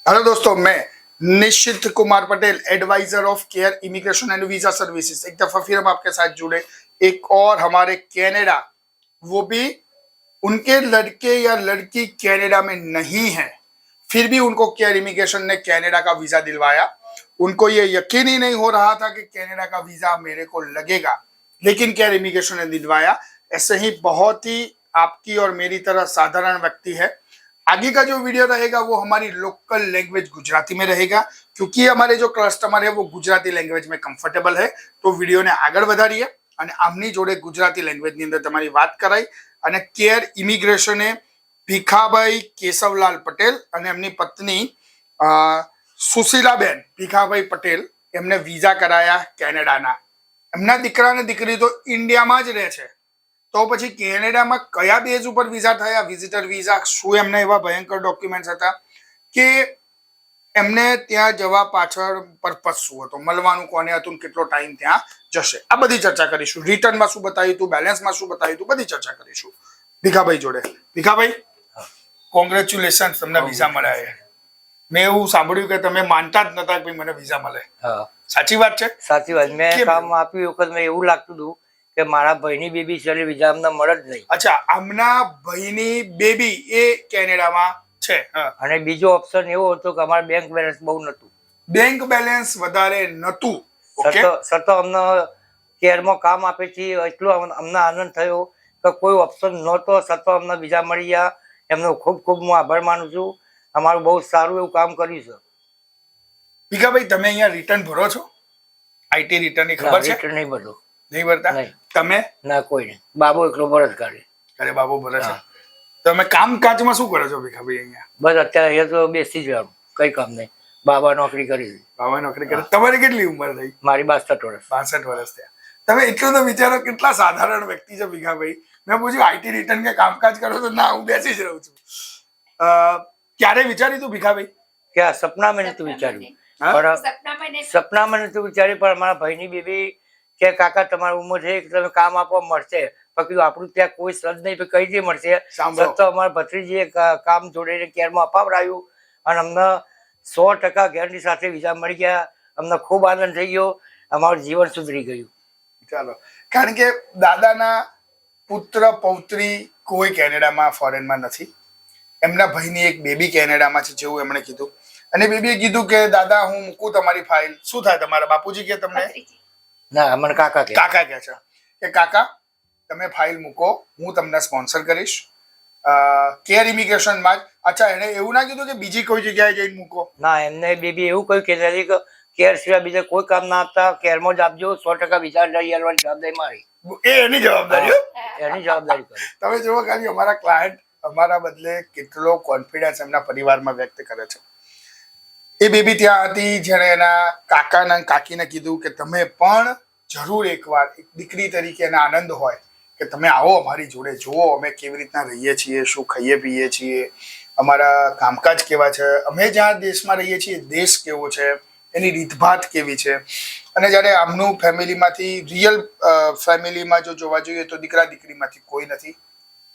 Hello दोस्तों, मैं Nishchit Kumar Patel, advisor of Care Immigration and visa services. एक दफा फिर हम आपके साथ जुड़े एक और हमारे कनाडा, वो भी उनके लड़के या लड़की कनाडा में नहीं है, फिर भी उनको केयर इमिग्रेशन ने कनाडा का वीजा दिलवाया। उनको ये यकीन ही नहीं हो रहा था कि कनाडा का वीजा मेरे को लगेगा, लेकिन केयर इमिग्रेशन ने दिलवाया। ऐसे ही बहुत ही आपकी और मेरी तरह साधारण व्यक्ति है। आगे का जो वीडियो रहेगा वो हमारी लोकल लैंग्वेज गुजराती में रहेगा, क्योंकि हमारे जो कस्टमर है वो गुजराती लैंग्वेज में कम्फर्टेबल है। तो वीडियो ने આગળ વધારીએ અને આમની જોડે ગુજરાતી લેંગ્વેજની અંદર તમારી વાત કરાઈ। અને કેર ઇમિગ્રેશને ભીખાભાઈ કેશવલાલ પટેલ અને એમની પત્ની સુશીલાબેન ભીખાભાઈ પટેલ એમને વિઝા કરાયા કેનેડાના। એમના દીકરા અને દીકરી તો ઇન્ડિયામાં જ રહે છે, તો પછી કેનેડામાં કયા બેઝ ઉપર વિઝા થયા, વિઝિટર વિઝા, શું એમને એવા ભયંકર ડોક્યુમેન્ટ્સ હતા કે એમને ત્યાં જવા પાછળ પર્પસ શું હતો, મળવાનું કોને હતું, કેટલો ટાઈમ ત્યાં જશે, આ બધી ચર્ચા કરીશું। રિટર્નમાં શું બતાવ્યું હતું, બેલેન્સમાં શું બતાવ્યું હતું, બધી ચર્ચા કરીશું ભીખાભાઈ જોડે। ભીખાભાઈ, કોંગ્રેચ્યુલેશન, તમને વિઝા મળ્યા છે। મેં એવું સાંભળ્યું કે તમે માનતા જ નતા કે મને વિઝા મળે, સાચી વાત છે? સાચી વાત। મેં કામ આપ્યું વખત મેં એવું લાગતું હતું કે મારા ભાઈની બેબી છે એટલે વિઝા અમને મળે જ નહીં। અચ્છા, આમના ભાઈની બેબી એ કેનેડામાં છે, અને બીજો ઓપ્શન એવો હતો કે અમારે બેંક બેલેન્સ બહુ નતું, બેંક બેલેન્સ વધારે નતું। છતાં અમને કેરમાં કામ આપે છે એટલો અમને આનંદ થયો કે કોઈ ઓપ્શન નહોતો, છતાં અમને વિઝા મળી ગયા। એમનો ખૂબ ખૂબ હું આભાર માનું છું। અમારું બહુ સારું એવું કામ કર્યું છે। ભીખાભાઈ, તમે અહીંયા રિટર્ન ભરો છો? આઈટી રિટર્ન ની ખબર છે? રિટર્ન નહીં ભરતો, નહીં ભરતા? તમે? ના, કોઈ નહીં, બાબુ એકલો ભરત કાઢે। અરે બાબુ ભરે છે। તમે કામકાજમાં શું કરો છો ભીખાભાઈ અહીંયા? બસ અત્યારે અહીંયા તો બેસી જ રહેવાનું, કઈ કામ નહીં। બાબા નોકરી કરી, બાબા નોકરી કરે। તમારી કેટલી ઉંમર થઈ? મારી 62 વર્ષ। 62 વર્ષ થયા। તમે એટલું તો વિચારો, કેટલા સાધારણ વ્યક્તિ છે ભીખાભાઈ। મેં પૂછ્યું આઈટી રિટર્ન કે કામકાજ કરો તો ના, હું બેસી જ રહું છું। ક્યારે વિચાર્યું તું ભીખાભાઈ કે આ સપનામાં નતું વિચાર્યું, પણ સપનામાં નતું વિચાર્યું, પણ અમારા ભાઈની બેબી કે કાકા તમારી ઉંમર છે કે તમે કામ આપવા મળશે, પણ આપણું ત્યાં કોઈ સજ નહીં, કઈ જે મળશે। તો અમારા ભત્રીજીએ કામ જોડીને કેરમાં અપાવડાયું અને અમને 100% ગેરંટી સાથે વિઝા મળી ગયા। અમને ખૂબ આનંદ થઈ ગયો, અમારું જીવન સુધરી ગયું। ચાલો, કારણ કે દાદાના પુત્ર પૌત્રી કોઈ કેનેડામાં ફોરેનમાં નથી। એમના ભાઈની એક બેબી કેનેડામાં છે, જેવું એમણે કીધું, અને બેબીએ કીધું કે દાદા હું મૂકું તમારી ફાઇલ। શું થાય તમારા બાપુજી કે તમને? ના, અમને કાકા કે છે કે કાકા તમે ફાઇલ મૂકો, હું તમને સ્પોન્સર કરીશ કેર ઇમિગ્રેશનમાં જ। અચ્છા, એને એવું ના કીધું કે બીજી કોઈ જગ્યાએ જઈને મૂકો? ના, એમને બેબી એવું કહ્યું કે કેર સિવાય બીજા કોઈ કામ ના આપતા, કેરમાં જ આપજો, 100% વિઝા લઈ આવવાની જવાબદારી મારી। એની જવાબદારી, એની જવાબદારી કરી। તમે જુઓ ખાલી અમારા ક્લાયન્ટ અમારા બદલે કેટલો કોન્ફિડન્સ એમના પરિવારમાં વ્યક્ત કરે છે। એ બેબી ત્યાં હતી જ્યારે એના કાકાના કાકીને કીધું કે તમે પણ જરૂર એકવાર એક દીકરી તરીકે એના આનંદ હોય કે તમે આવો અમારી જોડે, જુઓ અમે કેવી રીતના રહીએ છીએ, શું ખાઈએ પીએ છીએ, અમારા કામકાજ કેવા છે, અમે જ્યાં દેશમાં રહીએ છીએ દેશ કેવો છે, એની રીતભાત કેવી છે। અને જ્યારે આમનું ફેમિલીમાંથી રિયલ ફેમિલીમાં જો જોવા જોઈએ તો દીકરા દીકરીમાંથી કોઈ નથી।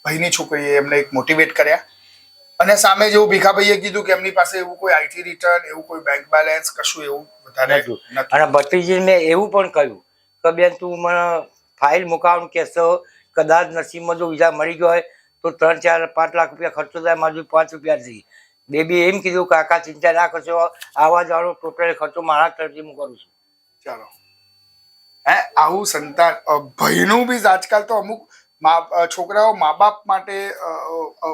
ભાઈની છોકરીએ એમને એક મોટિવેટ કર્યા, અને સામે જેવું ભીખાભાઈએ કીધું કે એમની પાસે એવું કોઈ આઈટી રિટર્ન, એવું કોઈ બેંક બેલેન્સ, કશું એવું વધારે નતું। અને ભત્રીજી મેં એવું પણ કહ્યું કે બેન તું મને ફાઇલ મુકાવવાનું કહેશો, કદાચ નસીબમાં જો વિઝા મળી ગયો હોય તો 3, 4, 5 લાખ રૂપિયા ખર્ચો થાય, મારું 5 રૂપિયા જઈએ। બેબી એમ કીધું કાકા ચિંતા ના કરશો, આવા જવાનો ટોટલ ખર્ચો મારા તરફથી હું કરું છું। ચાલો, આવું સંતાન ભાઈનું બી આજકાલ તો અમુક છોકરાઓ મા બાપ માટે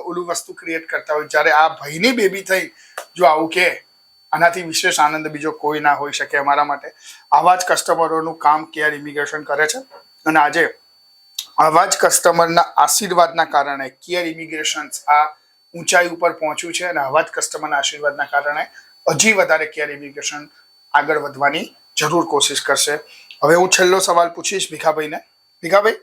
ઓલું વસ્તુ ક્રિએટ કરતા હોય, જ્યારે આ ભાઈની બેબી થઈ જો આવું કે, આનાથી વિશેષ આનંદ બીજો કોઈ ના હોઈ શકે અમારા માટે। આવા જ કસ્ટમરોનું કામ કેર ઇમિગ્રેશન કરે છે, અને આજે આવા જ કસ્ટમરના આશીર્વાદના કારણે કેર ઇમિગ્રેશન આ ઊંચાઈ ઉપર પહોંચ્યું છે, અને આવા જ કસ્ટમરના આશીર્વાદના કારણે હજી વધારે કેર ઇમિગ્રેશન આગળ વધવાની જરૂર કોશિશ કરશે। હવે હું છેલ્લો સવાલ પૂછીશ ભીખાભાઈને। ભીખાભાઈ,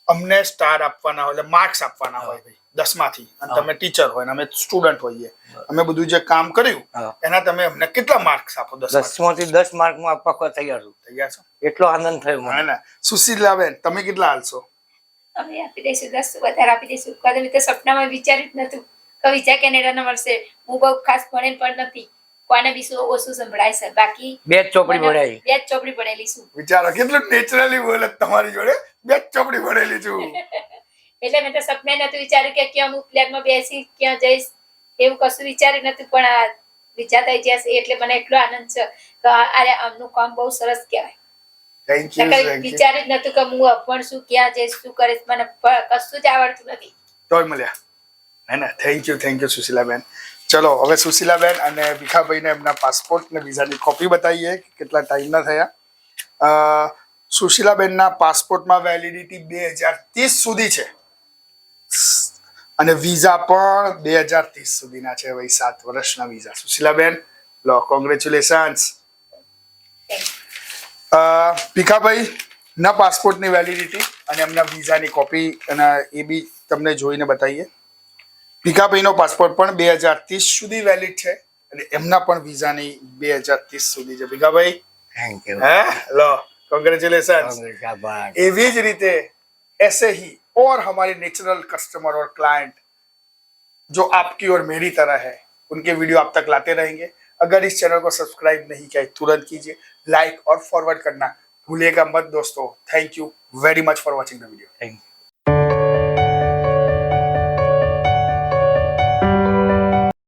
અમને સ્ટાર આપવાના હોય, એટલે માર્ક્સ આપવાના હોય ભાઈ 10માંથી, અને તમે ટીચર હોય ને અમે સ્ટુડન્ટ હોઈએ, અમે બધું જે કામ કર્યું એના તમે અમને કેટલા માર્ક્સ આપો? 10માંથી 10 માર્ક હું આપવા તૈયાર છું। તૈયાર છો? એટલો આનંદ થયો મને ને। સુશીલાબેન, તમે કેટલા હાલશો? અમે આપી દઈશું 10 વધારે આપી દઈશું, કારણ કે સપનામાં વિચાર્યું જ નતું કે વિઝા કેનેડાનો મળશે। હું બહુ ખાસ ભણેલ પણ નથી, કોને બી શું ઓછું સંભળાય છે બાકી બે જ ચોપડી મને ભણાઈ. બે જ ચોપડી ભણેલી છું વિચારો કેટલું નેચરલી બોલે તમારી જોડે, બે જ ચોપડી ભણેલી છું. એટલે મેં તો સપને નતું વિચાર્યું કે ક્યાં હું પ્લેનમાં બેસી ક્યાં જઈશ એવું કશું વિચાર્યું નતું પણ આ વિચાર થઈ જશે એટલે મને એટલો આનંદ છે કે અરે આમનું કામ બહુ સરસ કહેવાય. થેન્ક યુ, નકર થેન્ક યુ. વિચાર્યું જ નતું કે હું અભણ છું ક્યાં જઈશ શું કરીશ મને કશું જ આવડતું નથી. તોય મળ્યા હે ને. Thank you Sushilaben. ચલો હવે સુશીલાબેન અને ભીખાભાઈને એમના પાસપોર્ટ ને વિઝાની કોપી બતાવીએ કે કેટલા ટાઈમના થયા. સુશીલાબેનના પાસપોર્ટમાં વેલિડિટી 2030 સુધી છે અને વિઝા પણ 2030 સુધીના છે. ભાઈ 7 વર્ષના વિઝા. સુશીલાબેન લો, કોંગ્રેચ્યુલેશન્સ. ભીખાભાઈ ના પાસપોર્ટની વેલિડિટી અને એમના વિઝાની કોપી અને એ બી તમને જોઈને બતાવીએ. ભીખાભાઈનો પાસપોર્ટ પણ 2030 સુધી વેલિડ છે અને એમના પણ વિઝાની 2030 સુધી છે. Bhikhabhai thank you. હે લો, કોંગ્રેચ્યુलेशंस. શાબાશ. एवी જ રીતે ऐसे ही और हमारे नेचुरल कस्टमर और क्लाइंट जो आपकी और मेरी तरह है उनके वीडियो आप तक लाते रहेंगे. अगर इस चैनल को सब्सक्राइब नहीं किया तुरंत कीजिए, लाइक और फॉरवर्ड करना भूलिएगा मत दोस्तों. Thank you very much for watching the video. Thank you.